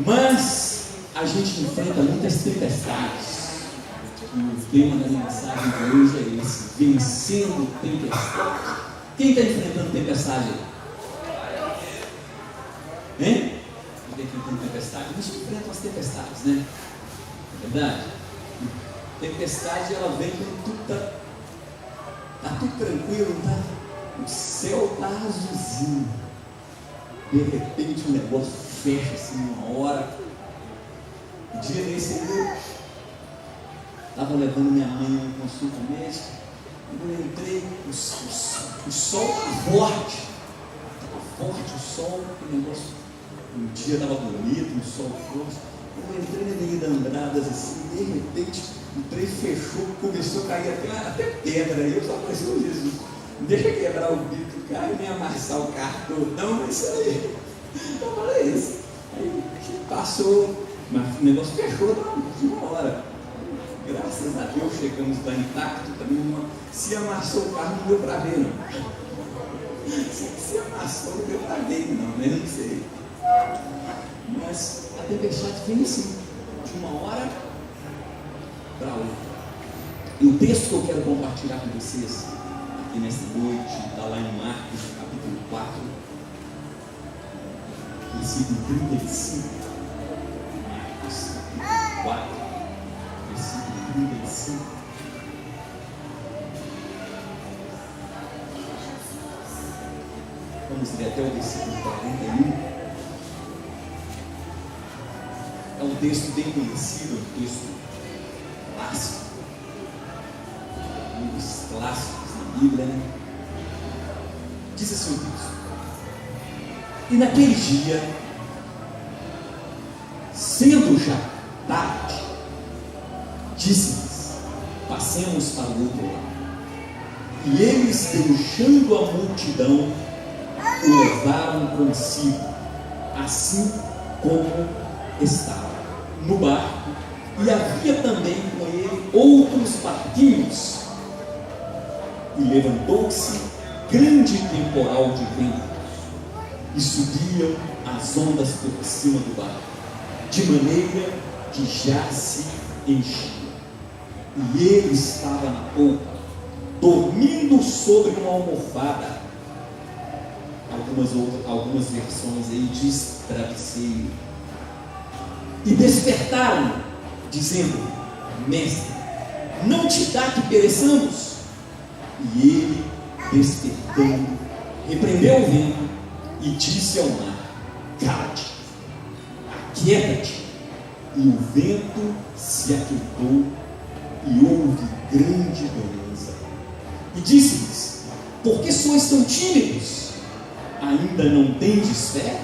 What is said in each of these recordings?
Mas a gente enfrenta muitas tempestades. O tema da mensagem de hoje é esse: vencendo tempestade. Quem está enfrentando tempestade aí? Hein? Quem está enfrentando tempestade? A gente enfrenta as tempestades, né? É verdade? Tempestade, ela vem quando tudo está tudo tranquilo, tá? O céu está azulzinho. De repente o negócio fecha assim uma hora. Um dia desse eu estava levando minha mãe a uma consulta médica. Quando eu entrei, o sol estava forte. Estava forte o sol, o negócio. Um dia estava bonito, o sol forte. Eu entrei na Avenida Andradas assim, de repente o trem fechou, começou a cair até pedra. Aí eu só falei, ô Jesus, não deixa quebrar o bico do carro e nem amassar o carro todo. Não, mas isso aí. Eu falei isso. Aí passou, mas o negócio fechou de uma hora. Graças a Deus chegamos lá intacto também. Se amassou o carro, não deu para ver, não. Se amassou, não deu para ver, não, né? Não sei. Mas a tempestade vem assim, de uma hora para outra. E o texto que eu quero compartilhar com vocês aqui nesta noite está lá em Marcos, capítulo 4, versículo 35. Marcos, capítulo 4, versículo 35. Vamos ler até o versículo 41. É um texto bem conhecido, um texto clássico, um dos clássicos da Bíblia, né? Diz assim o texto: e naquele dia, sendo já tarde, disse-lhes: passemos para o outro lado. E eles, deixando a multidão, o levaram consigo, assim como estava no barco, e havia também com ele outros barquinhos. E levantou-se grande temporal de vento, e subiam as ondas por cima do barco, de maneira que já se enchia. E ele estava na polpa, dormindo sobre uma almofada. Algumas versões aí diz travesseiro. E despertaram, dizendo: mestre, não te dá que pereçamos? E ele, despertando, repreendeu o vento e disse ao mar: cala-te, aquieta-te. E o vento se aquietou e houve grande bonança. E disse-lhes: por que sois tão tímidos? Ainda não tendes fé?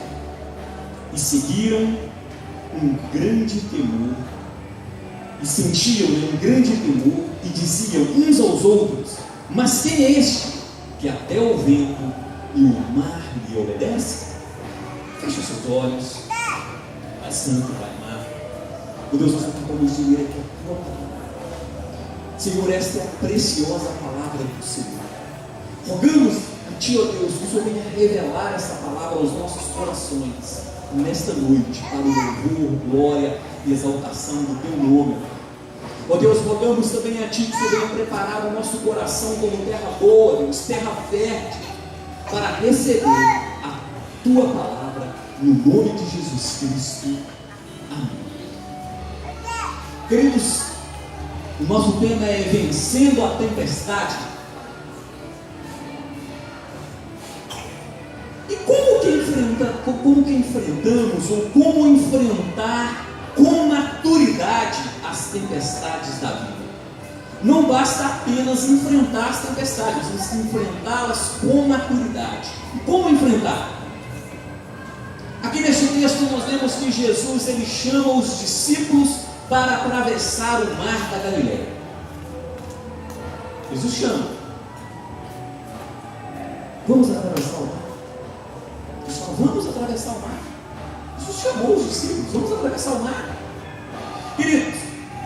E seguiram um grande temor, e sentiam um grande temor, e diziam uns aos outros: mas quem é este, que até o vento e o mar lhe obedecem? Feche os seus olhos. Pai Santo, Pai amado, o Deus, nós vamos ler aqui a tua palavra. Senhor, esta é a preciosa palavra do Senhor. Rogamos a Ti, ó Deus, que o Senhor venha revelar essa palavra aos nossos corações nesta noite, para o louvor, glória e exaltação do Teu nome. Ó Deus, rogamos também a Ti que o Senhor venha preparar o nosso coração como terra boa, Deus, terra fértil, para receber a Tua palavra, no nome de Jesus Cristo. Amém. Queridos, o nosso tema é vencendo a tempestade. E como que enfrentamos, ou como enfrentar com maturidade as tempestades da vida? Não basta apenas enfrentar as tempestades, temos que enfrentá-las com maturidade. E como enfrentar? Aqui neste texto nós vemos que Jesus ele chama os discípulos para atravessar o mar da Galileia. Jesus chama: vamos atravessar o mar. Pessoal, vamos atravessar o mar. Jesus chamou os discípulos: vamos atravessar o mar. Queridos,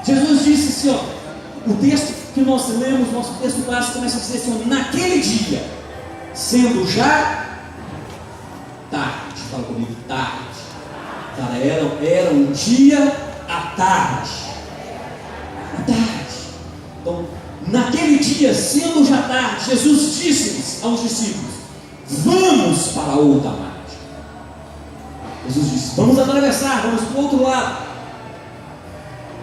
Jesus disse assim, ó, o texto que nós lemos, nosso texto clássico começa a dizer assim, ó, naquele dia, sendo já tarde, fala comigo, tarde, Cara, era um dia à tarde. À tarde. Então, naquele dia, sendo já tarde, Jesus disse aos discípulos: vamos para a outra margem. Jesus disse: vamos atravessar, vamos para o outro lado.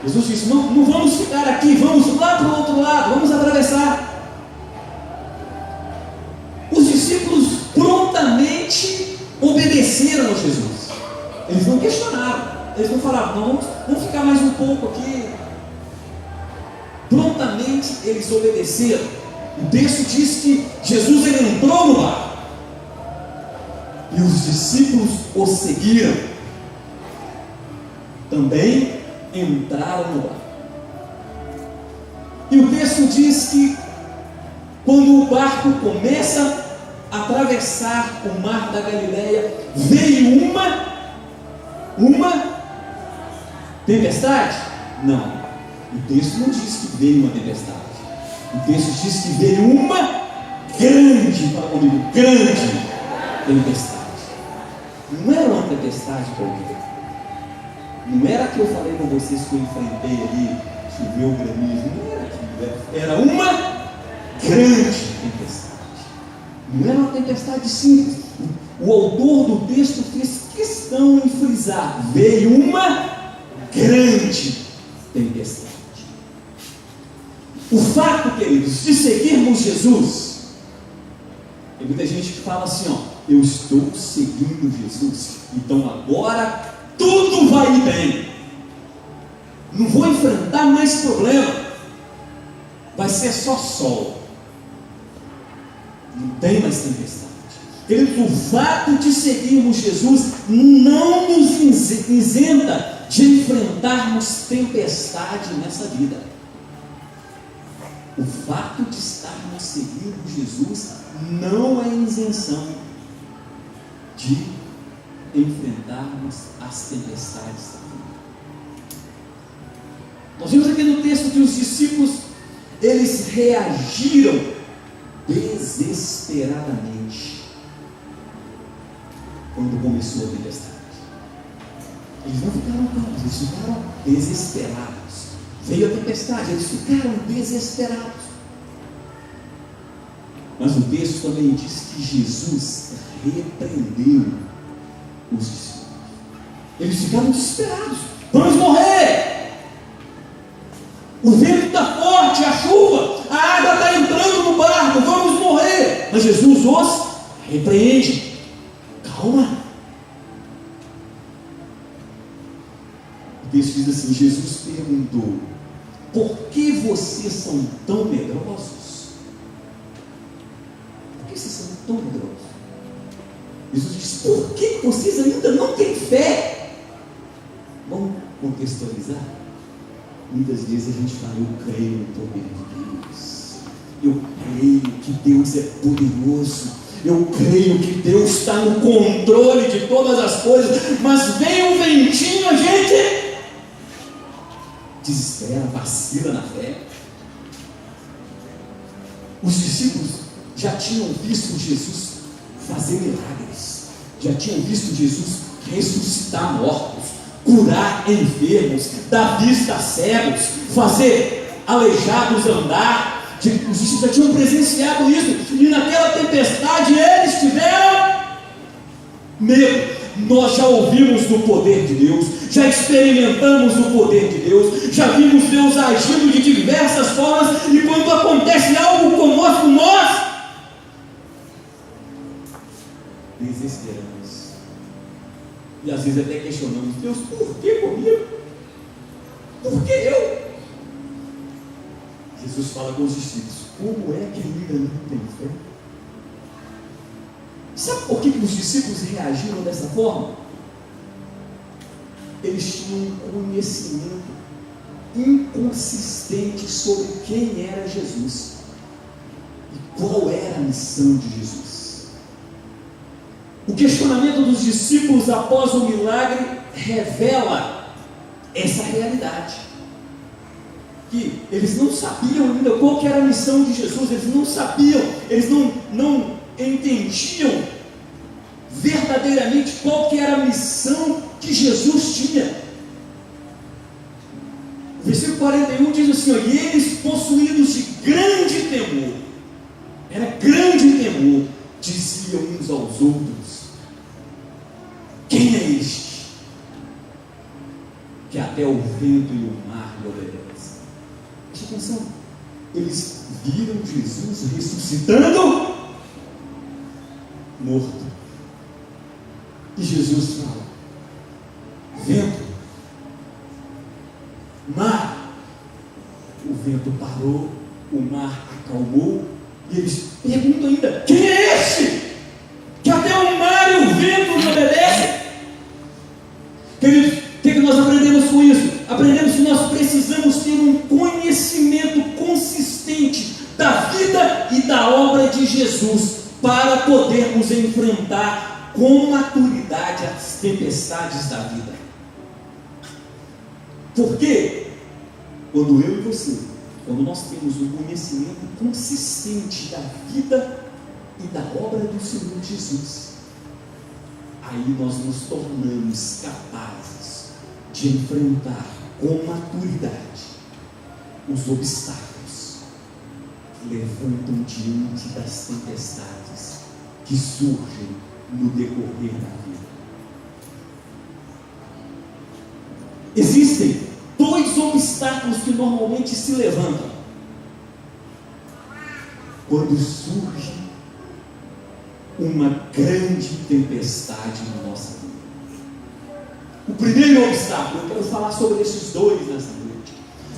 Jesus disse: não vamos ficar aqui, vamos lá para o outro lado, vamos atravessar. Os discípulos prontamente obedeceram a Jesus. Eles não questionaram, eles não falaram: não, vamos ficar mais um pouco aqui. Prontamente eles obedeceram. O texto diz que Jesus ele entrou no barco e os discípulos o seguiram. Também entraram no barco. E o texto diz que quando o barco começa a atravessar o mar da Galileia, veio uma tempestade? Não. O texto não diz que veio uma tempestade. O texto diz que veio uma grande, fala comigo, grande tempestade. Não era uma tempestade qualquer. Não era que eu falei com vocês que eu enfrentei ali, choveu granizo. Não era aquilo. Era uma grande tempestade. Não era uma tempestade simples. O autor do texto fez questão em frisar: veio uma grande tempestade. O fato, queridos, de seguirmos Jesus, tem muita gente que fala assim: ó, eu estou seguindo Jesus, então agora tudo vai bem, não vou enfrentar mais problema, vai ser só sol, não tem mais tempestade. Queridos, o fato de seguirmos Jesus não nos isenta de enfrentarmos tempestade nessa vida. O fato de estarmos seguindo Jesus não é isenção de enfrentarmos as tempestades da vida. Nós vimos aqui no texto que os discípulos, eles reagiram desesperadamente quando começou a tempestade. Eles não ficaram calmos, eles ficaram desesperados. Veio a tempestade, eles ficaram desesperados. Mas o texto também diz que Jesus repreendeu os discípulos. Eles ficaram desesperados. Vamos morrer! O vento está forte, a chuva, a água está entrando no barco, vamos morrer! Mas Jesus os repreende. Calma. O texto diz assim: Jesus perguntou: por que vocês são tão medrosos? Por que vocês são tão medrosos? Jesus disse: por que vocês ainda não têm fé? Vamos contextualizar? Muitas vezes a gente fala: eu creio no poder de Deus, eu creio que Deus é poderoso, eu creio que Deus está no controle de todas as coisas, mas vem um ventinho, a gente desespera, vacila na fé. Os discípulos já tinham visto Jesus fazer milagres, já tinham visto Jesus ressuscitar mortos, curar enfermos, dar vista a cegos, fazer aleijados andar. Os discípulos já tinham presenciado isso, e naquela tempestade eles tiveram medo. Nós já ouvimos do poder de Deus, já experimentamos o poder de Deus, já vimos Deus agindo de diversas formas, e quando acontece algo conosco, nós desesperamos, e às vezes até questionamos: Deus, por que comigo? Por que eu? Jesus fala com os discípulos: como é que ainda não tem fé? Sabe por que os discípulos reagiram dessa forma? Eles tinham um conhecimento inconsistente sobre quem era Jesus e qual era a missão de Jesus. O questionamento dos discípulos após o milagre revela essa realidade, que eles não sabiam ainda qual que era a missão de Jesus, eles não sabiam, eles não entendiam verdadeiramente qual que era a missão que Jesus tinha. O versículo 41 diz assim: ó, e eles, possuídos de grande temor, era grande temor, diziam uns aos outros: quem é este que até o vento e o mar lhe obedecem? Preste atenção, eles viram Jesus ressuscitando morto. E Jesus fala: vento, mar. O vento parou, o mar acalmou, e eles perguntam ainda: quem é este que até o mar e o vento lhe obedecem? Queridos, o que nós aprendemos com isso? Aprendemos que nós precisamos ter um conhecimento consistente da vida e da obra de Jesus para podermos enfrentar com maturidade as tempestades da vida. Porque quando eu e você, quando nós temos um conhecimento consistente da vida e da obra do Senhor Jesus, aí nós nos tornamos capazes de enfrentar com maturidade os obstáculos que levantam diante das tempestades que surgem no decorrer da vida. Existem dois obstáculos que normalmente se levantam quando surge uma grande tempestade na nossa vida. O primeiro obstáculo, eu quero falar sobre esses dois nessa noite.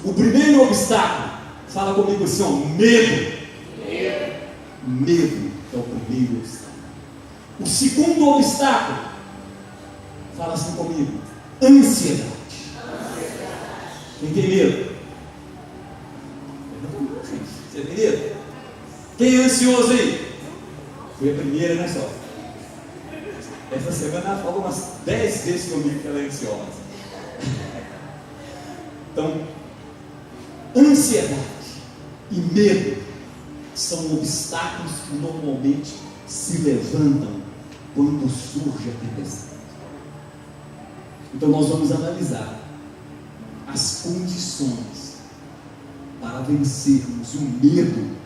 O primeiro obstáculo, fala comigo assim, ó, medo. Medo é o primeiro obstáculo. O segundo obstáculo, fala assim comigo, ansiedade. Quem tem medo? Você tem medo? Quem é ansioso aí? Foi a primeira, né, só? Essa semana ela falou umas 10 vezes comigo que ela é ansiosa. Então, ansiedade e medo são obstáculos que normalmente se levantam quando surge a tempestade. Então nós vamos analisar as condições para vencermos o medo,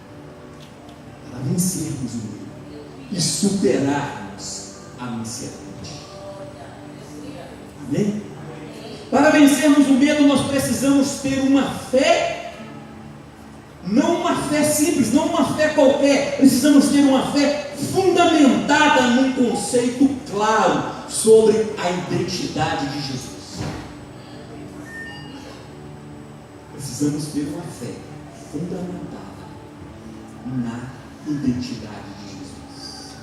e superarmos a ansiedade. Amém? Para vencermos o medo, nós precisamos ter uma fé, não uma fé simples, não uma fé qualquer. Precisamos ter uma fé fundamentada num conceito claro sobre a identidade de Jesus. Precisamos ter uma fé fundamentada na identidade de Jesus.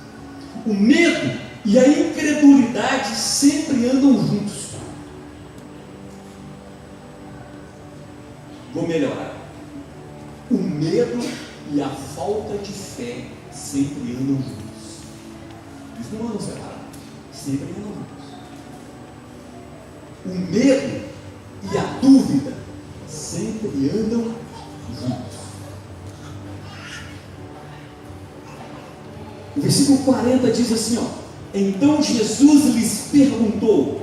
O medo e a incredulidade sempre andam juntos. Vou melhorar. O medo e a falta de fé sempre andam juntos. Eles não andam separados, sempre andam juntos. O medo e a dúvida sempre andam juntos. O versículo 40 diz assim, ó: então Jesus lhes perguntou: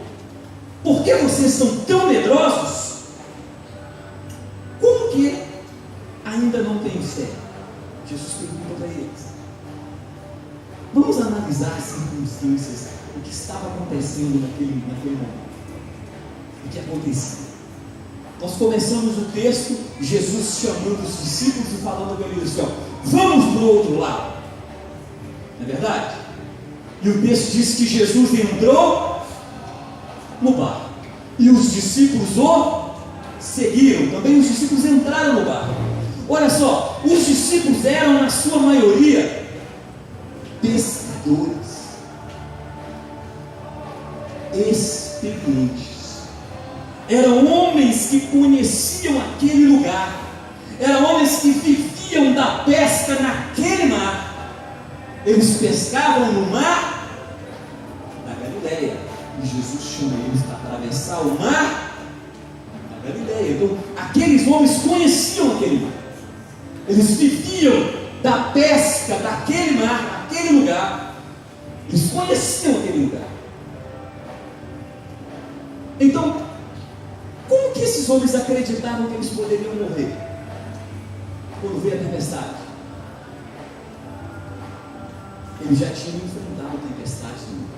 por que vocês são tão medrosos? Como que ainda não têm fé? Jesus perguntou para eles. Vamos analisar as circunstâncias, o que estava acontecendo naquele momento. O que acontecia? Nós começamos o texto, Jesus chamando os discípulos e falando para eles assim, ó: vamos para o outro lado. Não é verdade? E o texto diz que Jesus entrou no barco e os discípulos o seguiram. Também os discípulos entraram no barco. Olha só, os discípulos eram na sua maioria pescadores experientes. Eram homens que conheciam aquele lugar, eram homens que viviam da pesca naquele mar. Eles pescavam no mar da Galileia, e Jesus chama eles para atravessar o mar da Galileia. Então, aqueles homens conheciam aquele mar, eles viviam da pesca daquele mar, naquele lugar. Eles conheciam aquele lugar. Então, como que esses homens acreditaram que eles poderiam morrer quando veio a tempestade? Eles já tinham enfrentado tempestades no mundo.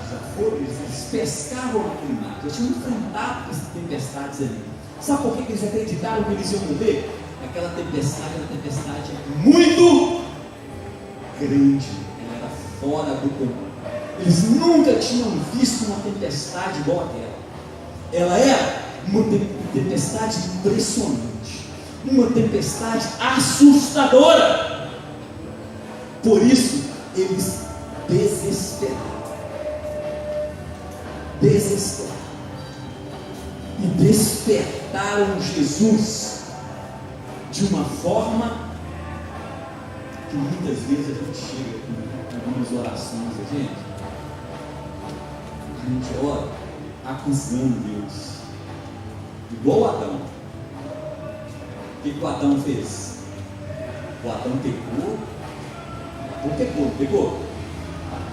Já foram, eles pescavam naquele mar, já tinham enfrentado essas tempestades ali. Sabe por que eles acreditaram que eles iam morrer? Aquela tempestade era uma tempestade muito grande, ela era fora do comum. Eles nunca tinham visto uma tempestade igual aquela. Ela era uma tempestade impressionante, uma tempestade assustadora. Por isso, eles desesperaram. E despertaram Jesus de uma forma que muitas vezes a gente chega com algumas orações, a gente ora acusando Deus, igual Adão. O que o Adão fez? O Adão pecou.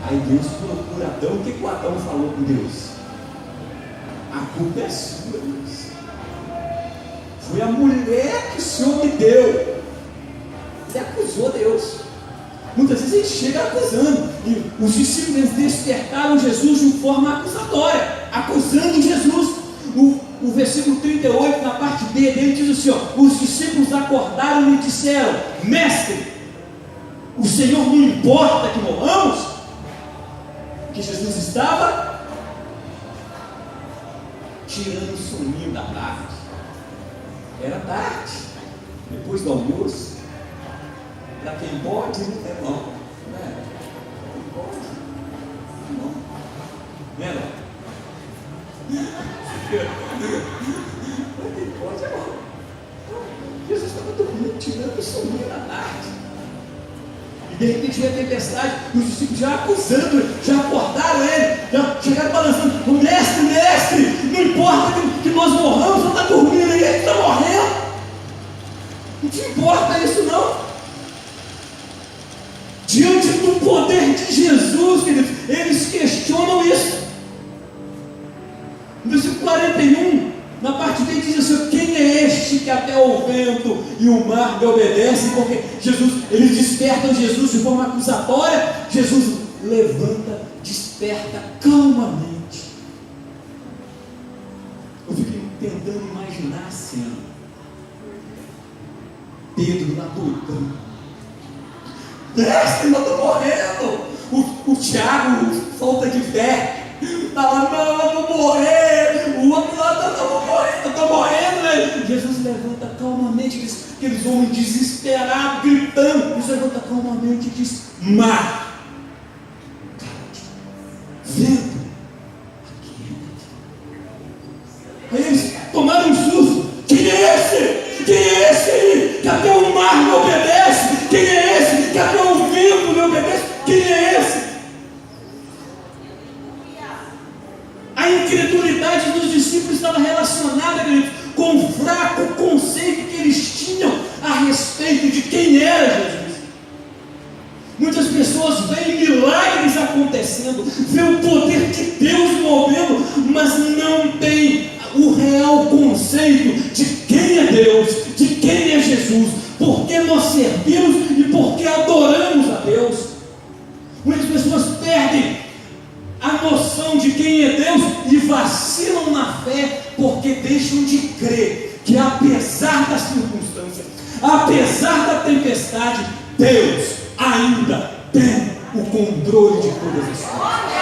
Aí Deus procura Adão. O que o Adão falou com Deus? A culpa é sua, Deus. Foi a mulher que o Senhor me deu. Ele acusou Deus. Muitas vezes a gente chega acusando. E os discípulos despertaram Jesus de forma acusatória, acusando Jesus. O versículo 38, na parte B dele, diz assim: ó, os discípulos acordaram e disseram: Mestre, o Senhor não importa que morramos? Que Jesus estava tirando o soninho da tarde. Era tarde, depois do almoço. Para quem pode, não. Quem pode, não. Né, não? Para quem pode, é bom. Jesus estava dormindo, tirando o soninho da tarde. E de repente veio a tempestade, e os discípulos já acusando, já acordaram ele, já chegaram balançando: mestre, não importa que nós morramos, não está dormindo aí, ele está morrendo. Não te importa isso não. Diante do poder de Jesus, queridos, eles questionam isso. No versículo 41, na parte B diz assim: quem é este que até o vento e o mar me obedecem? Porque eles despertam Jesus de forma acusatória. Jesus levanta, desperta calmamente. Eu fico tentando imaginar a cena. Pedro lá doidão: mestre, eu estou morrendo. O Tiago, falta de fé, está lá: não, eu vou morrer. O outro lá: eu estou morrendo, né? Jesus levanta calmamente, aqueles homens desesperados, gritando. Jesus levanta calmamente e diz: mar, vento, aquieta-te. Aí eles tomaram um susto: quem é esse? Quem é esse aí que até o mar me obedece? Quem é esse que até o vento me obedece? Quem é esse? A incredulidade dos discípulos estava relacionada, queridos, com o fraco conceito que eles tinham a respeito de quem era Jesus. Muitas pessoas veem milagres acontecendo, veem o poder de Deus movendo, mas não tem o real conceito de quem é Deus, de quem é Jesus, por que nós servimos e por que adoramos a Deus. Muitas pessoas perdem a noção de quem é Deus e vacilam na fé, porque deixam de crer que, apesar das circunstâncias, apesar da tempestade, Deus ainda tem o controle de todas as coisas.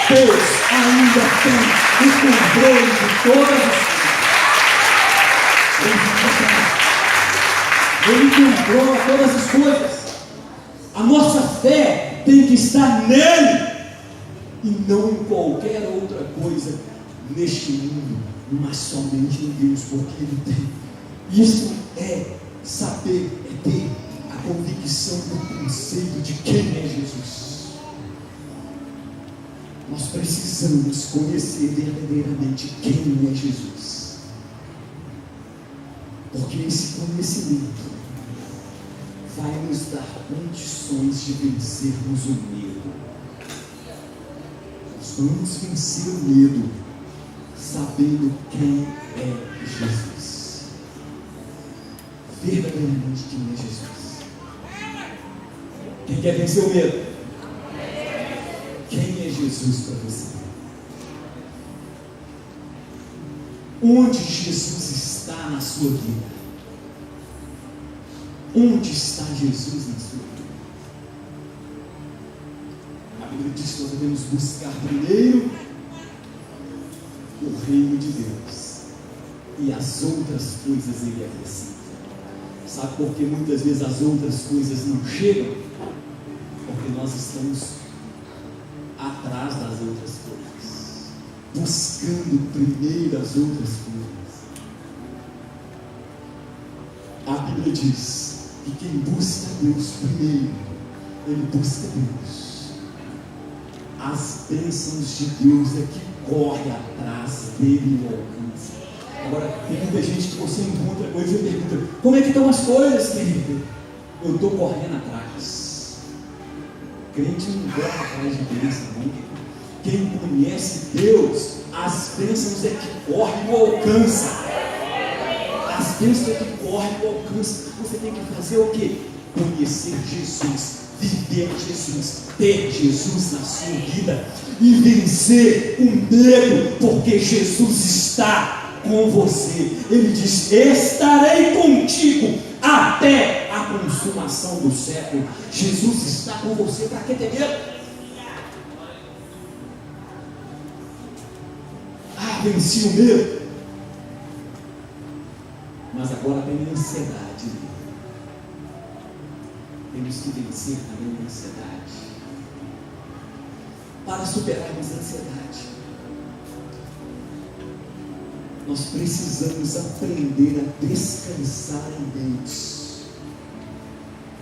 Deus ainda tem o controle de todas as coisas. Ele controla todas as coisas. A nossa fé tem que estar nele e não em qualquer outra coisa neste mundo, mas somente em Deus, porque Ele tem. Isso é saber, é ter a convicção do conceito de quem é Jesus. Nós precisamos conhecer verdadeiramente quem é Jesus, porque esse conhecimento vai nos dar condições de vencermos o medo. Nós vamos vencer o medo sabendo quem é Jesus. Verdadeiramente quem é Jesus. Quem quer vencer o medo? Quem é Jesus para você? Onde Jesus está na sua vida? Onde está Jesus na sua vida? A Bíblia diz que nós devemos buscar primeiro o reino de Deus e as outras coisas Ele acrescenta. Sabe por que muitas vezes as outras coisas não chegam? Porque nós estamos atrás das outras coisas, buscando primeiro as outras coisas. A Bíblia diz que quem busca Deus primeiro, ele busca Deus. As bênçãos de Deus é que corre atrás dele e o alcança. Agora, tem muita gente que você encontra coisa e pergunta: como é que estão as coisas, querido? Eu estou correndo atrás. Crente não corre atrás de bênção, não. Quem conhece Deus, as bênçãos é que corre e o alcança. As bênçãos é que corre e o alcança. Você tem que fazer o quê? Conhecer Jesus, viver Jesus, ter Jesus na sua vida e vencer o medo, porque Jesus está com você. Ele diz: estarei contigo até a consumação do século. Jesus está com você. Para que ter medo? Venci o medo, mas agora tem ansiedade. Temos que vencer também a ansiedade. Para superarmos a ansiedade, nós precisamos aprender a descansar em Deus,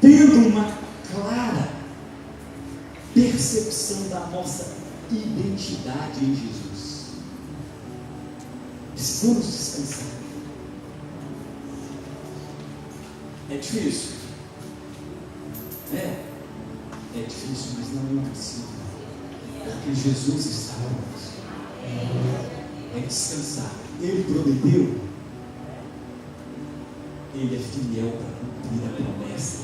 tendo uma clara percepção da nossa identidade em Jesus. Precisamos descansar. É difícil? É difícil, mas não é impossível, porque Jesus está conosco. É descansar. Ele prometeu, Ele é fiel para cumprir a promessa.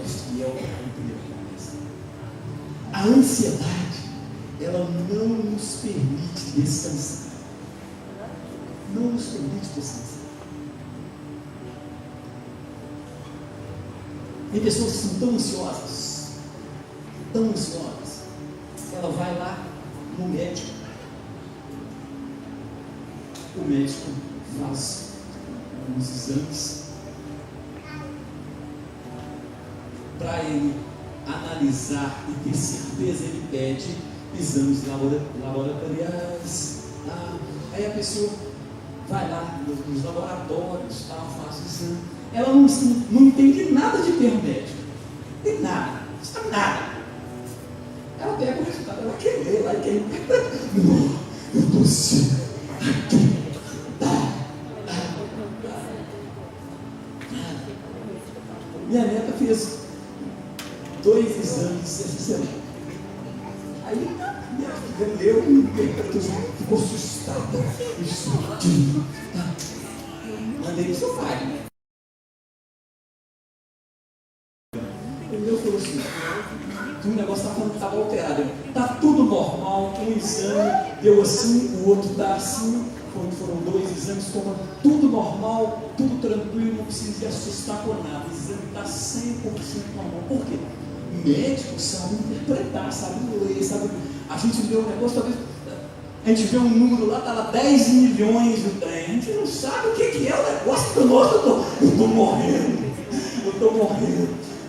É fiel para cumprir a promessa. A ansiedade, ela não nos permite descansar. Não nos permite descansar. Tem pessoas que são tão ansiosas, ela vai lá no médico, o médico faz uns exames para ele analisar e ter certeza. Ele pede exames laboratoriais. Aí a pessoa vai lá nos laboratórios, faz o exame. Ela não entende nada de termo médico. Não tem nada, não sabe nada. Ela pega o resultado, ela quer ler, ela quer não, eu consigo. Minha neta fez 2 exames essa semana. Aí minha filha leu e ficou assustada. Isso, mandei no seu pai. Ele falou assim: o negócio estava alterado. Está tudo normal. Um exame deu assim, o outro está assim. Quando foram 2 exames, como tudo normal, tudo tranquilo, não precisa se assustar com nada. O exame está 100% normal. Por quê? Médico sabe interpretar, sabe ler, sabe. A gente vê um negócio, talvez a gente vê um número lá, está lá 10 milhões do trem. A gente não sabe o que é o negócio do nosso. Eu estou morrendo.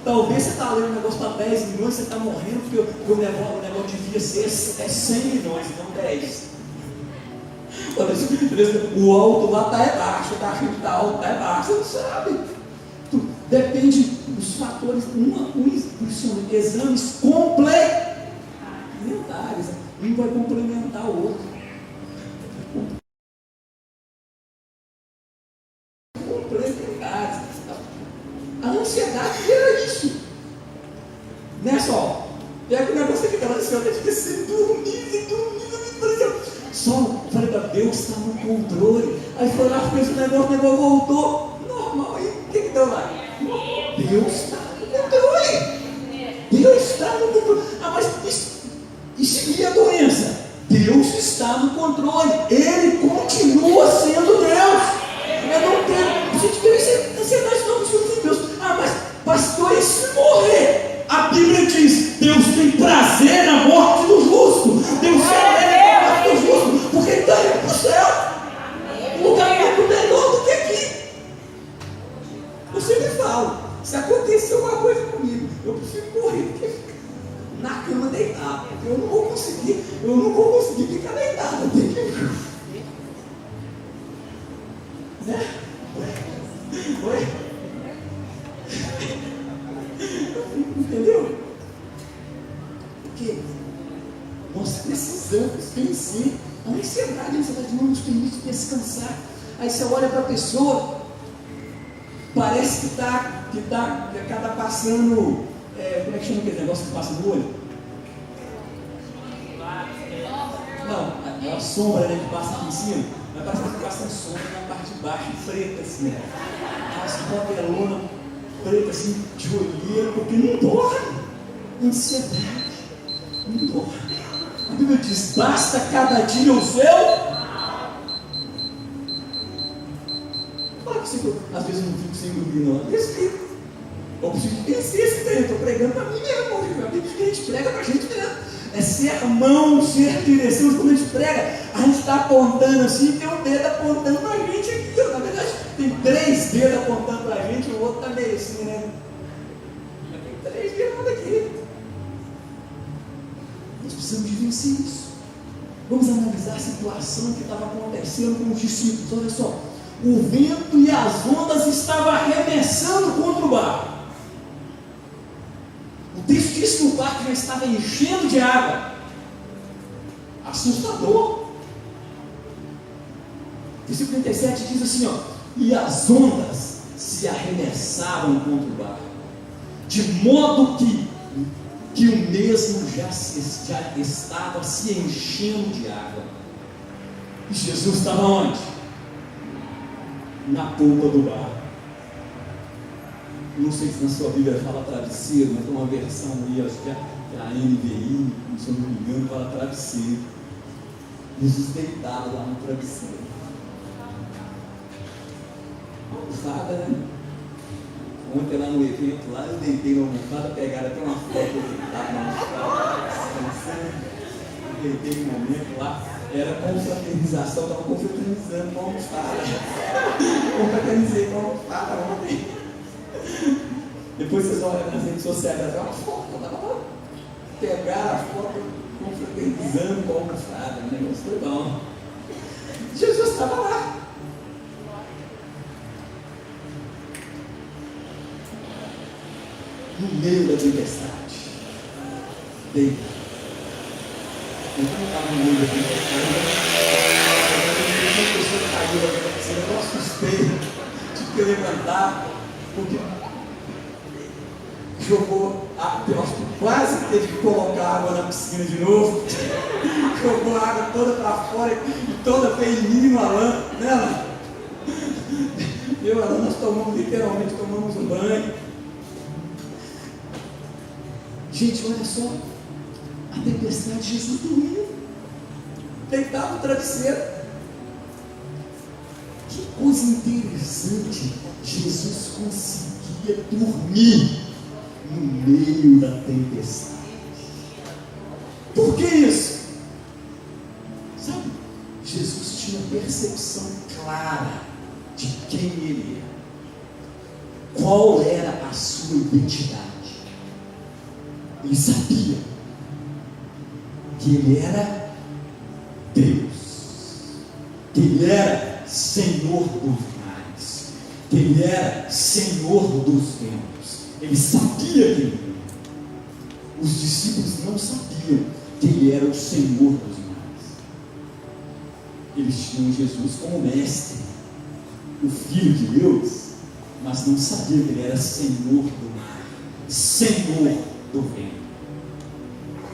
Talvez você está lendo o negócio para 10 milhões, você está morrendo, porque o negócio devia ser 100 milhões, não 10. O alto lá está baixo, está achando que está alto, está baixo, você não sabe. Depende dos fatores, são exames complementares. Um vai complementar o outro. Complementares. A ansiedade Deus está no controle. Aí foi lá, fez o negócio voltou. Normal, aí o que deu lá? Deus está no controle. Deus está no controle. Mas e se a doença? Deus está no controle. Ele continua sendo Deus. Eu não tenho. Gente, tem ansiedade não de Deus. Mas pastor, e se morrer? A Bíblia diz: Deus tem prazer na morte do justo. Deus se alegra na morte do justo, porque ele está indo para o céu. Um lugar muito melhor do que aqui. Eu sempre falo: se acontecer alguma coisa comigo, eu prefiro morrer do que ficar na cama deitado, porque eu não vou conseguir ficar deitado. Eu tenho que... Né? Oi? Entendeu? Porque nós precisamos vencer a ansiedade. A ansiedade não nos permite descansar. Aí você olha para a pessoa, parece que está passando, como é que chama aquele negócio que passa no olho? Não, é a sombra, né, que passa aqui em cima, mas parece que passa sombra na parte de baixo, preta assim, né? As papelona preta assim, de olheiro, porque não dorme. Ansiedade, não dorme. A Bíblia diz: basta cada dia o seu. Claro que às vezes eu não fico sem dormir, não. Eu preciso vencer esse treino. Estou pregando para mim mesmo. A Bíblia diz que a gente prega para a gente mesmo. É sermão, ser direção. Quando a gente prega, a gente está apontando assim, tem um dedo apontando para a gente aqui. Na verdade, tem 3 dedos apontando para a gente, o outro está meio assim, né? Tem 3 dedos aqui. Nós precisamos de vencer isso. Vamos analisar a situação que estava acontecendo com os discípulos. Olha só, o vento e as ondas estavam arremessando contra o barco. O texto diz que o barco já estava enchendo de água. Assustador. O versículo 37 diz assim, e as ondas se arremessavam contra o barco, de modo que o mesmo já estava se enchendo de água. E Jesus estava onde? Na polpa do barco. Não sei se na sua Bíblia fala travesseiro, mas tem uma versão aí, acho que é a NVI, se eu não me engano, fala travesseiro. Jesus deitado lá no travesseiro. Almofada, né? Ontem lá no evento, lá eu deitei na almofada, pegaram até uma foto deitado na almofada, descansando. Deitei no momento lá, era confraternização, estava confraternizando com a almofada. Confraternizei com a almofada ontem. Depois vocês olham nas redes sociais, até uma foto, lá, pegaram a foto confraternizando com a almofada, o negócio foi bom. Jesus estava lá. No meio da tempestade, deitado. Eu não estava no meio da tempestade, uma pessoa caiu da tempestade, eu assustei, tive que levantar, porque jogou, quase teve que colocar água na piscina de novo, jogou a água toda para fora e toda fez em mim uma lã, né, Alain? Eu e a Alain, nós literalmente tomamos um banho. Gente, olha só, a tempestade, Jesus dormiu, deitado no travesseiro. Que coisa interessante, Jesus conseguia dormir no meio da tempestade. Por que isso? Sabe, Jesus tinha percepção clara de quem ele era, qual era a sua identidade. Ele sabia que ele era Deus, que ele era Senhor dos mares, que ele era Senhor dos ventos. Ele sabia que ele era. Os discípulos não sabiam que ele era o Senhor dos mares. Eles tinham Jesus como mestre, o Filho de Deus, mas não sabiam que ele era Senhor do mar, Senhor do vento.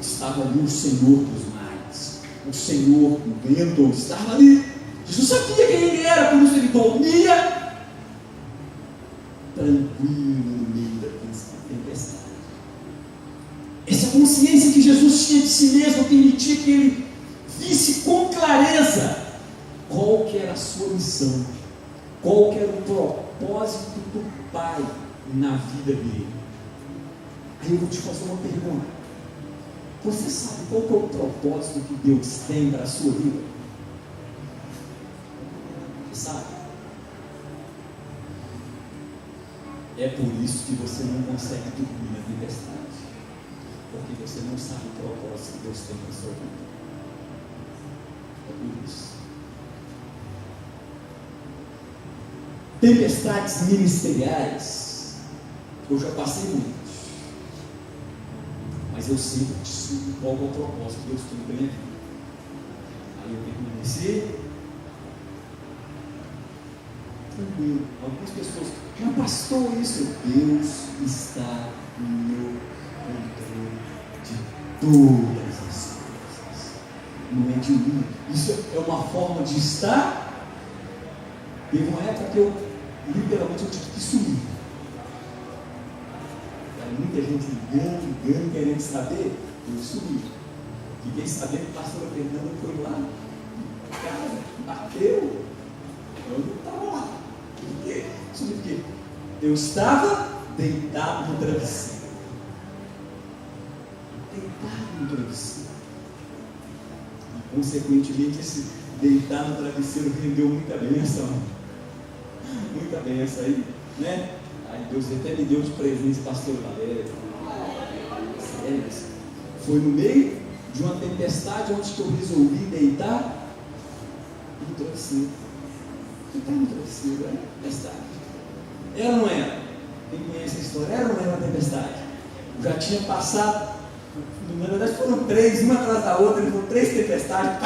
Estava ali o Senhor dos mares, o Senhor do vento estava ali. Jesus sabia quem ele era, por isso ele dormia tranquilo no meio da tempestade. Essa consciência que Jesus tinha de si mesmo permitia que ele visse com clareza qual que era a sua missão, qual que era o propósito do Pai na vida dele. Aí eu vou te fazer uma pergunta. Você sabe qual que é o propósito que Deus tem para a sua vida? Você sabe? É por isso que você não consegue dormir na tempestade. Porque você não sabe o propósito que Deus tem para a sua vida. É por isso. Tempestades ministeriais, eu já passei muitas. Mas eu sempre descubro qual é o propósito que Deus tem para a minha vida. Aí eu permaneci tranquilo. Algumas pessoas, mas pastor, isso, Deus está no controle de todas as coisas. Não é de mim. Isso é uma forma de estar. Teve uma época que eu literalmente eu tive que sumir. Muita gente ligando, querendo saber, eu sumi. Fiquei sabendo que a pastora Fernanda foi lá, cara, bateu, eu não estava lá. Por quê? Sumi por quê? Eu estava deitado no travesseiro. Deitado no travesseiro. E, consequentemente, esse deitar no travesseiro rendeu muita bênção. Muita bênção aí, né? Aí Deus até me deu de presente pastor Valério. Sério? Foi no meio de uma tempestade onde que eu resolvi deitar no travesseiro. Deitar no travesseiro, era uma tempestade. Era ou não era? Quem conhece a história? Era ou não era uma tempestade? Eu já tinha passado, na verdade foram três, uma atrás da outra, foram três tempestades.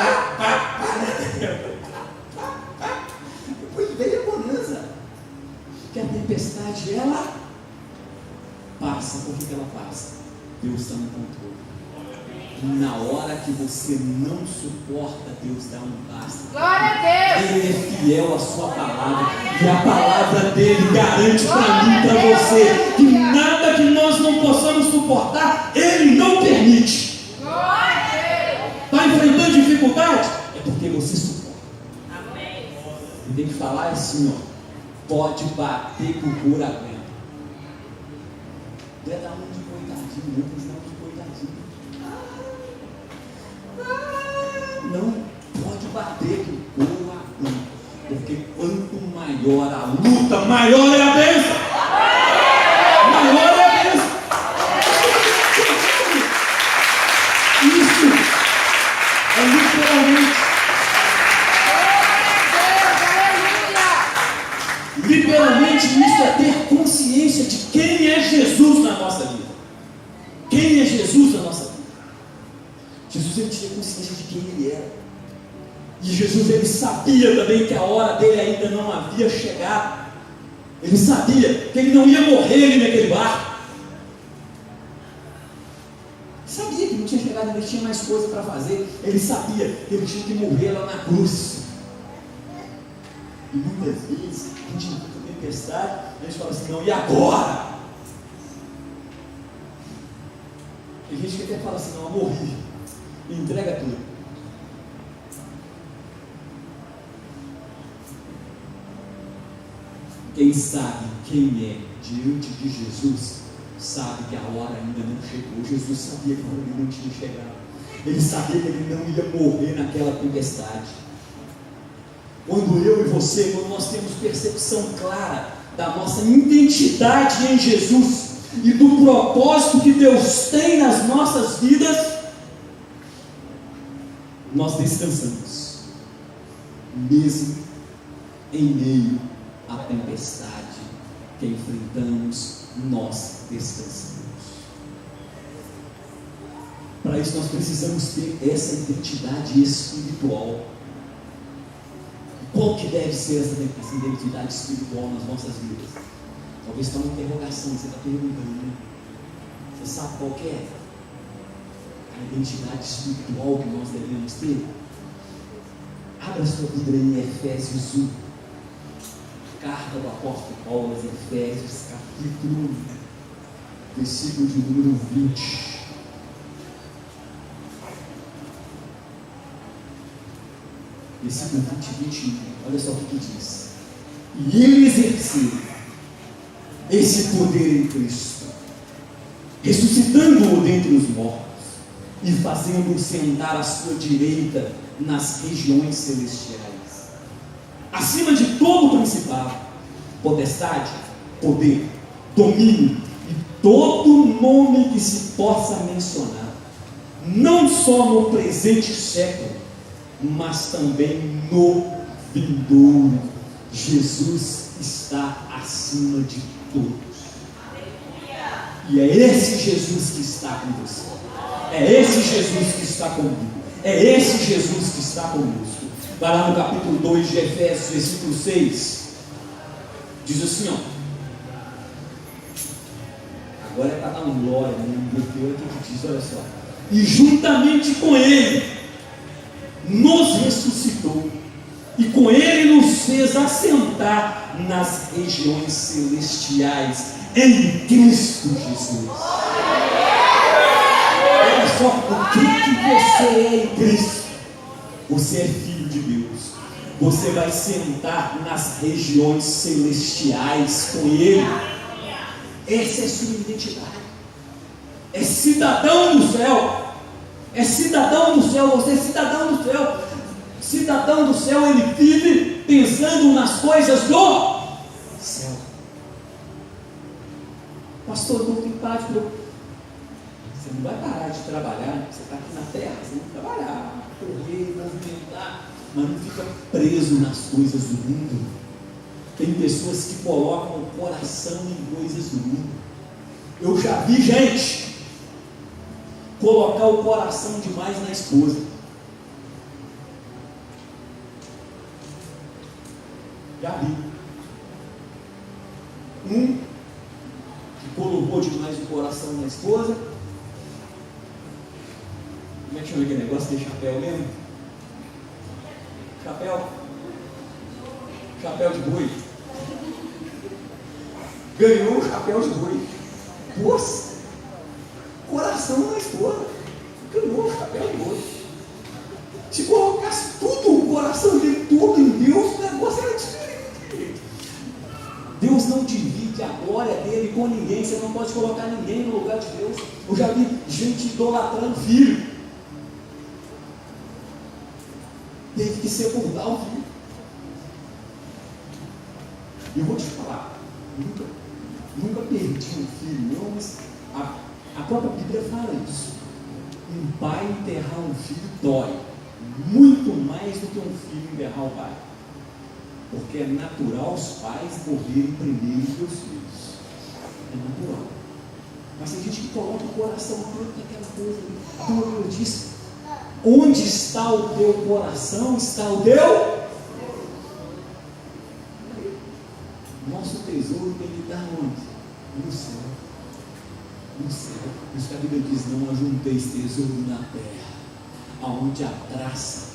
Depois veio a bonança. Que a tempestade, ela passa. Por que ela passa? Deus está no controle. Na hora que você não suporta, Deus dá um basta. Glória a Deus. Ele é fiel à sua palavra. E a palavra dele garante para mim e para você que nada que nós não possamos suportar, ele não permite. Está enfrentando dificuldade? É porque você suporta. E tem que falar assim, ó. Pode bater que o couro aguenta. Não é dar um de coitadinho, não tem de coitadinho. Não pode bater que o couro aguenta. Porque quanto maior a luta, maior é a bênção. Maior é a bênção. Isso é literalmente. Literalmente isso é ter consciência de quem é Jesus na nossa vida. Quem é Jesus na nossa vida? Jesus ele tinha consciência de quem ele era. E Jesus ele sabia também que a hora dele ainda não havia chegado. Ele sabia que ele não ia morrer ali naquele barco. Sabia que não tinha chegado, ele tinha mais coisa para fazer. Ele sabia que ele tinha que morrer lá na cruz. E muitas vezes, a gente encontra tempestade, a gente fala assim, não, e agora? Tem gente que até fala assim, não, eu morri. E entrega tudo. Quem sabe quem é diante de Jesus, sabe que a hora ainda não chegou. Jesus sabia que a hora ainda não tinha chegado. Ele sabia que ele não ia morrer naquela tempestade. Quando eu e você, quando nós temos percepção clara da nossa identidade em Jesus e do propósito que Deus tem nas nossas vidas, nós descansamos, mesmo em meio à tempestade que enfrentamos, nós descansamos. Para isso nós precisamos ter essa identidade espiritual. Qual que deve ser essa identidade espiritual nas nossas vidas? Talvez está uma interrogação, você está perguntando, né? Você sabe qual que é? A identidade espiritual que nós devemos ter? A Abra sua Bíblia em Efésios 1. Carta do apóstolo Paulo aos Efésios, capítulo 1, versículo de número 20. Versículo 20 e 21. Olha só o que diz. E ele exerceu esse poder em Cristo, ressuscitando-o dentre os mortos e fazendo-o sentar à sua direita nas regiões celestiais, acima de todo principado, potestade, poder, domínio e todo nome que se possa mencionar, não só no presente século, mas também no vindouro. Jesus está acima de todos. E é esse Jesus que está com você. É esse Jesus que está comigo. É esse Jesus que está conosco. Vai lá no capítulo 2 de Efésios, versículo 6. Diz assim, ó. Agora é para dar um glória, né? O que diz, olha só. E juntamente com ele nos ressuscitou, e com ele nos fez assentar nas regiões celestiais em Cristo Jesus. Olha só o que você é em Cristo. Você é filho de Deus. Você vai sentar nas regiões celestiais com ele. Essa é a sua identidade. É cidadão do céu. É cidadão do céu. Você é cidadão do céu. Cidadão do céu, ele vive pensando nas coisas do céu. Pastor, eu não tenho paz. Você não vai parar de trabalhar. Você está aqui na terra, você tem que trabalhar, correr, movimentar, mas não fica preso nas coisas do mundo. Tem pessoas que colocam o coração em coisas do mundo. Eu já vi gente colocar o coração demais na esposa. Já vi. Um que colocou demais o coração na esposa. Como é que chama aquele negócio de chapéu mesmo? Chapéu de boi. Ganhou o chapéu de boi. Poxa, coração na esposa. Ganhou o chapéu de boi. Se colocasse tudo, o coração dele todo em Deus, o negócio era diferente. Deus não divide a glória dele com ninguém. Você não pode colocar ninguém no lugar de Deus. Eu já vi gente idolatrando filho. Teve que sepultar o filho. E eu vou te falar, nunca perdi um filho, não, mas a própria Bíblia fala isso. Um pai enterrar um filho dói muito mais do que um filho enterrar o pai. Porque é natural os pais morrerem primeiro que os filhos. É natural. Mas tem gente que coloca o coração tanto naquela coisa. Então eu disse, onde está o teu coração, está o teu. Nosso tesouro tem que estar onde? No céu. No céu. Por isso que a Bíblia diz, não ajunteis tesouro na terra, aonde a traça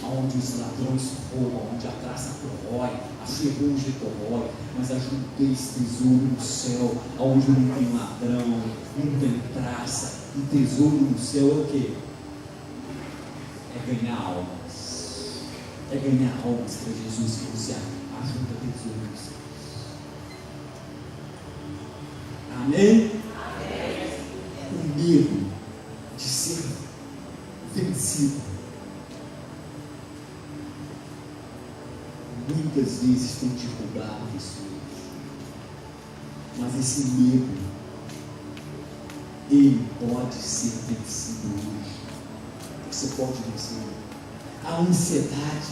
aonde os ladrões roubam, onde a traça corrói, a ferrugem corrói, mas ajunteis tesouro no céu, aonde não tem ladrão, não tem traça. E tesouro no céu é o quê? É ganhar almas. É ganhar almas para Jesus, que você ajunta tesouros. Amém? Amém? O medo de ser vencido muitas vezes tem derrubado pessoas, mas esse medo, ele pode ser vencido hoje. Você pode vencer. A ansiedade,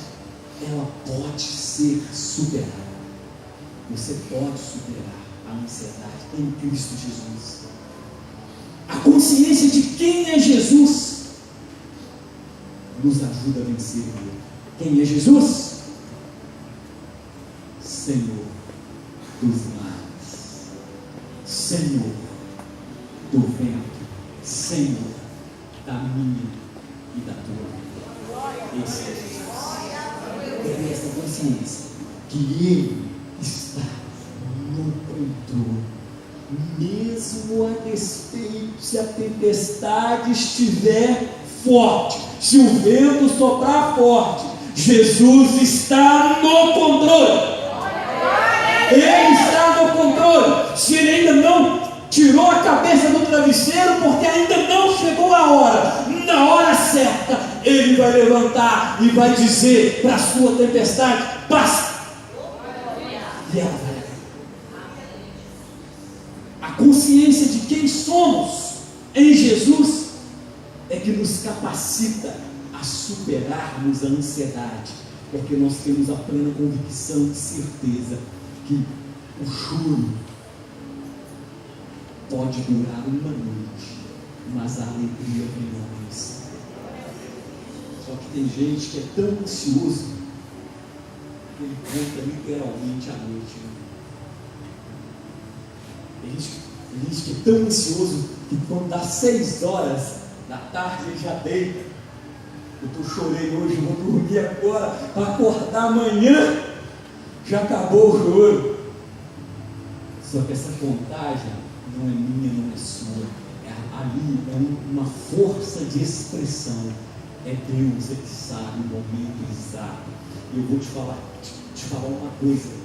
ela pode ser superada. Você pode superar a ansiedade em Cristo Jesus. A consciência de quem é Jesus nos ajuda a vencer o medo. Quem é Jesus? Senhor dos mares, Senhor do vento, Senhor da minha e da tua vida. Esse é Jesus. consciência que Ele está no controle. Mesmo a despeito, se a tempestade estiver forte, se o vento soprar forte, Jesus está no controle. Ele está no controle. Se Ele ainda não tirou a cabeça do travesseiro, porque ainda não chegou a hora, na hora certa, Ele vai levantar e vai dizer para a sua tempestade: basta. E ela vai. A consciência de quem somos em Jesus é que nos capacita a superarmos a ansiedade, porque nós temos a plena convicção e certeza que o choro pode durar uma noite, mas a alegria vem mais. Só que tem gente que é tão ansioso que ele conta literalmente a noite. Tem gente que é tão ansioso que quando dá 6 horas da tarde ele já deita. Eu chorei hoje, vou dormir agora para acordar amanhã. Já acabou o choro. Só que essa contagem não é minha, não é sua. Ali é uma força de expressão. É Deus que sabe o momento exato. E eu vou te falar uma coisa.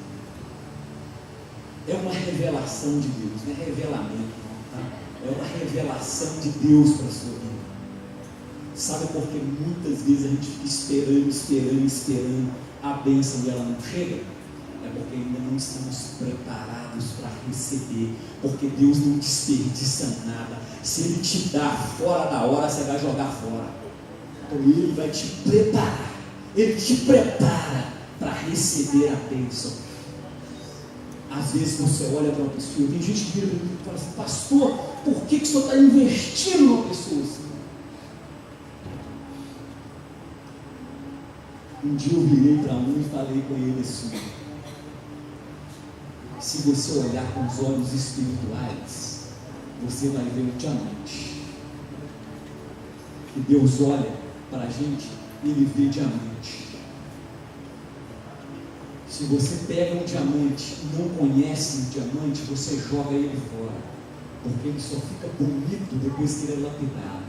É uma revelação de Deus, não é revelamento, não, tá? É uma revelação de Deus para a sua vida. Sabe por que muitas vezes a gente fica esperando a bênção e ela não chega? É porque ainda não estamos preparados para receber, porque Deus não desperdiça nada. Se Ele te dá fora da hora, você vai jogar fora. Então Ele vai te preparar, Ele te prepara para receber a bênção. Às vezes você olha para uma pessoa, tem gente que vira para mim e fala assim: pastor, por que o senhor está investindo numa pessoa assim? Um dia eu virei para um e falei com ele assim: se você olhar com os olhos espirituais, você vai ver um diamante. E Deus olha para a gente e Ele vê diamante. Se você pega um diamante e não conhece um diamante, você joga ele fora, porque ele só fica bonito depois que ele é lapidado.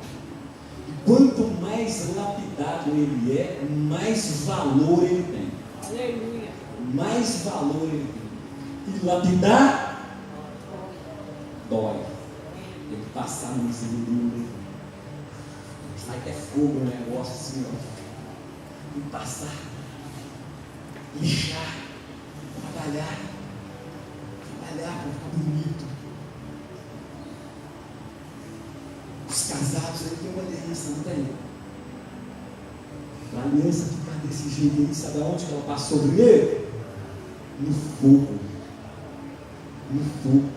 E quanto mais lapidado ele é, mais valor ele tem. Aleluia. Mais valor ele tem. E lapidar dói. Tem que passar no esmeril. Sai até fogo no negócio assim, ó. Tem que passar. Lixar, trabalhar para ficar bonito. Os casados aí tem uma aliança, não tem? A aliança ficar desse jeito aí, sabe aonde que ela passou primeiro? No fogo. No fogo.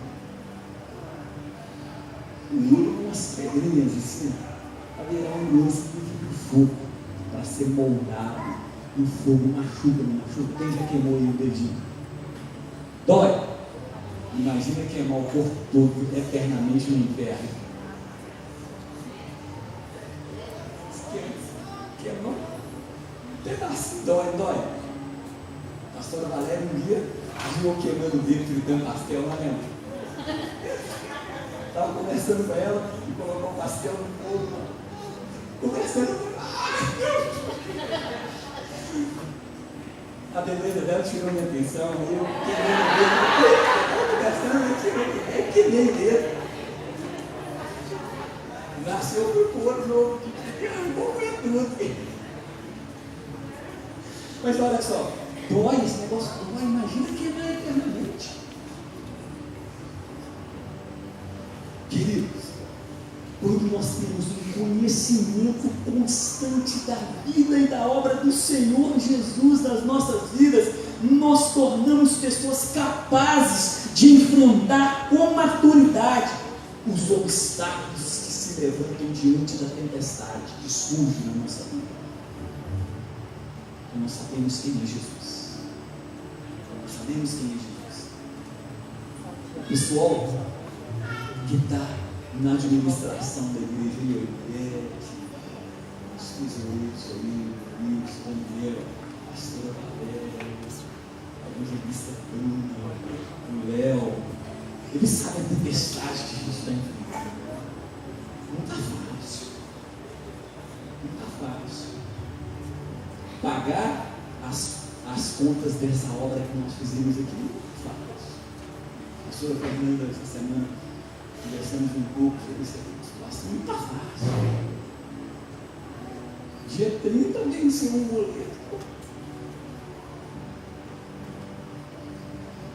E umas pedrinhas assim, haverá uma aliança que fica no fogo para ser moldado. E o fogo machuca, não machuca? Quem já queimou aí o dedinho? Dói. Imagina queimar o corpo todo eternamente no inferno. Queimou um pedacinho, dói. A pastora Valéria um dia viu queimando o dedo, gritando pastel, não lembra? Estava conversando com ela e colocou o pastel no fogo. Conversando. A beleza dela tirou minha atenção, eu queimei o dedo. Nasceu por outro novo, arrancou tudo. Mas olha só, dói esse negócio, dói, imagina queimar eternamente. Queridos, quando nós temos um conhecimento constante da vida e da obra do Senhor Jesus nas nossas vidas, nós tornamos pessoas capazes de enfrentar com maturidade os obstáculos que se levantam diante da tempestade que surge na nossa vida. Então nós sabemos quem é Jesus. Nós sabemos quem é Jesus. O pessoal que está na administração da igreja, os tesouros ali, os bandeiros, a pastora Valéria, evangelista Bruno, o Léo, eles sabem a tempestade que a gente está enfrentando. Não está fácil. Não está fácil. Pagar as contas dessa obra que nós fizemos aqui não está fácil. A pastora Fernanda, essa semana, conversamos um pouco sobre essa situação. Não está fácil. Dia 30 venceu um boleto.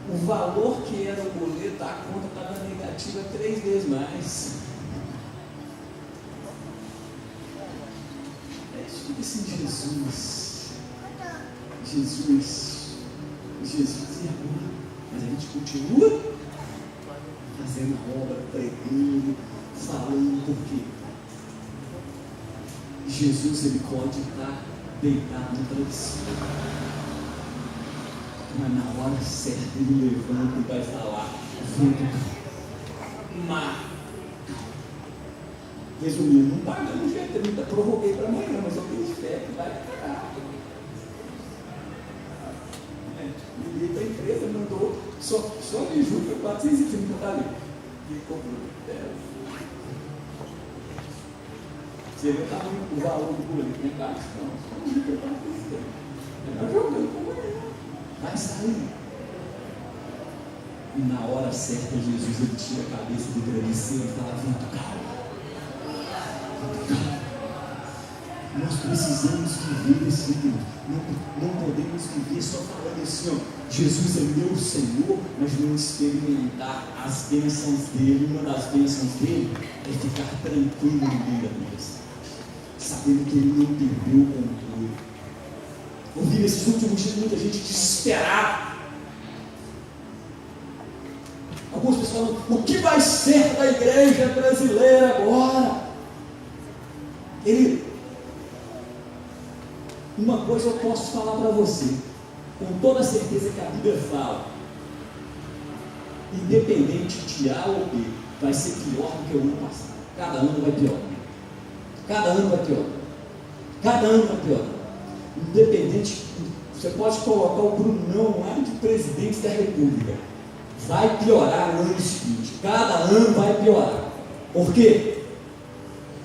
O valor que era o boleto, a conta estava negativa 3 vezes mais. Fica assim, Jesus e agora? Mas a gente continua fazendo a obra, pregando, falando, porque Jesus, ele pode estar deitado no travesseiro, mas na hora certa ele levanta e vai falar, mas, resumindo, não paga no dia 30, provoquei para amanhã, mas eu tenho fé que vai pagar. Liguei para a empresa, mandou, só de julho, 430, tá ali. E comprou dela. Você vê o valor do boleto, não é baixo, não. Só um julho, 430. Ela jogando para amanhã. Vai sair. E na hora certa, Jesus, ele tira a cabeça do travesseiro e fala, vem calma. Nós precisamos viver esse livro. Não podemos viver só falando assim, ó, Jesus é meu Senhor, mas não experimentar as bênçãos dele. Uma das bênçãos dele é ficar tranquilo no meio da tempestade, sabendo que ele não perdeu o controle. Ouvi nesses últimos dias muita gente desesperada. Algumas pessoas falam, o que vai ser da igreja brasileira agora? Uma coisa eu posso falar para você, com toda certeza que a Bíblia fala, independente de A ou B, vai ser pior do que o ano passado. Cada ano vai pior. Cada ano vai pior. Cada ano vai pior. Independente, você pode colocar o Brunão lá de presidente da República. Vai piorar no ano seguinte. Cada ano vai piorar. Por quê?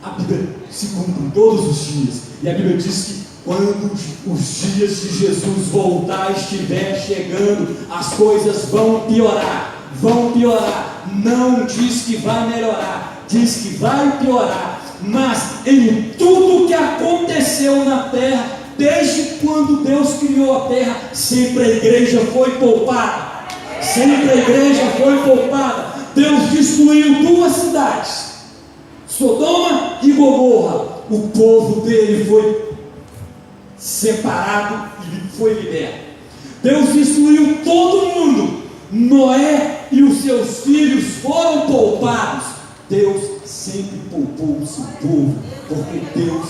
A Bíblia se cumpre todos os dias. E a Bíblia diz que quando os dias de Jesus voltar estiver chegando, as coisas vão piorar. Vão piorar. Não diz que vai melhorar. Diz que vai piorar. Mas em tudo que aconteceu na terra, desde quando Deus criou a terra, sempre a igreja foi poupada. Sempre a igreja foi poupada. Deus destruiu 2 cidades, Sodoma e Gomorra. O povo dele foi separado e foi liberto. Deus destruiu todo mundo. Noé e os seus filhos foram poupados. Deus sempre poupou o seu povo, porque Deus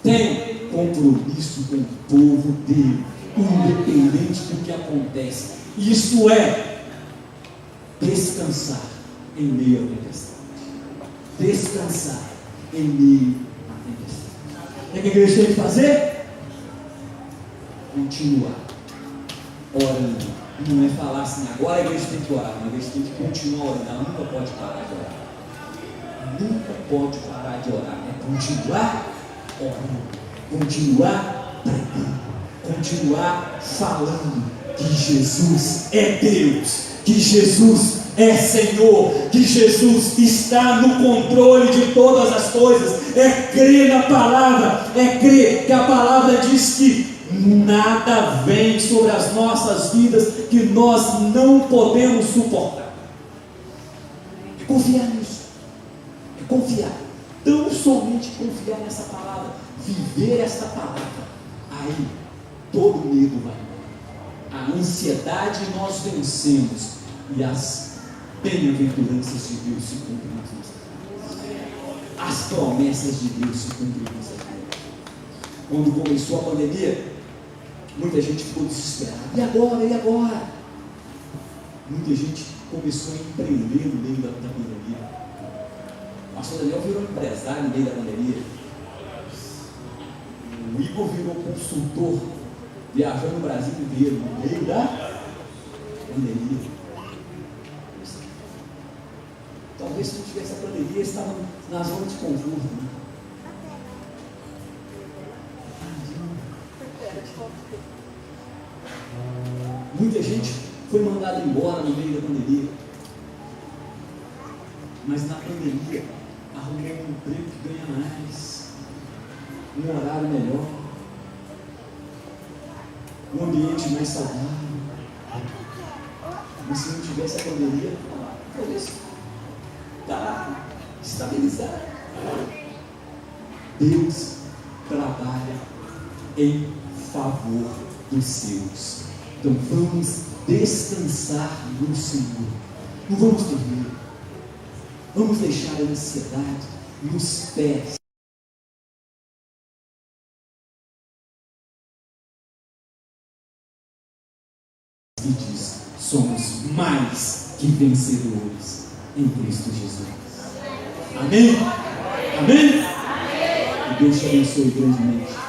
tem compromisso com o povo dele, independente do que acontece. Isto é descansar em meio à tempestade. Descansar em meio à tempestade. O que a igreja tem que fazer? Continuar orando. Não é falar assim, agora a igreja tem que orar. A igreja tem que continuar orando. Ela nunca pode parar de orar. Nunca pode parar de orar. É continuar orando, continuar pregando, continuar falando que Jesus é Deus, que Jesus é Senhor, que Jesus está no controle de todas as coisas. É crer na palavra, é crer que a palavra diz que nada vem sobre as nossas vidas que nós não podemos suportar. É confiar nisso, é confiar, tão somente confiar nessa palavra, viver essa palavra, aí todo medo vai embora. A ansiedade nós vencemos e as bem-aventuranças de Deus se cumprem nas nossas vidas. As promessas de Deus se cumprem nas nossas vidas. Quando começou a pandemia, muita gente ficou desesperada. E agora? E agora? Muita gente começou a empreender no meio da pandemia. O pastor Daniel virou empresário no meio da pandemia. O Igor virou consultor viajando o Brasil inteiro, no meio da pandemia. Talvez se não tivesse a pandemia, estava na zona de conforto, né? Muita gente foi mandada embora no meio da pandemia, mas na pandemia arrumou um emprego que ganha mais, um horário melhor, um ambiente mais saudável. Mas se não tivesse a pandemia, talvez está estabilizado. Deus trabalha em favor dos seus. Então vamos descansar no Senhor. Não vamos dormir. Vamos deixar a ansiedade nos pés. E diz: somos mais que vencedores em Cristo Jesus. Amém? Amém? E Deus te abençoe grandemente.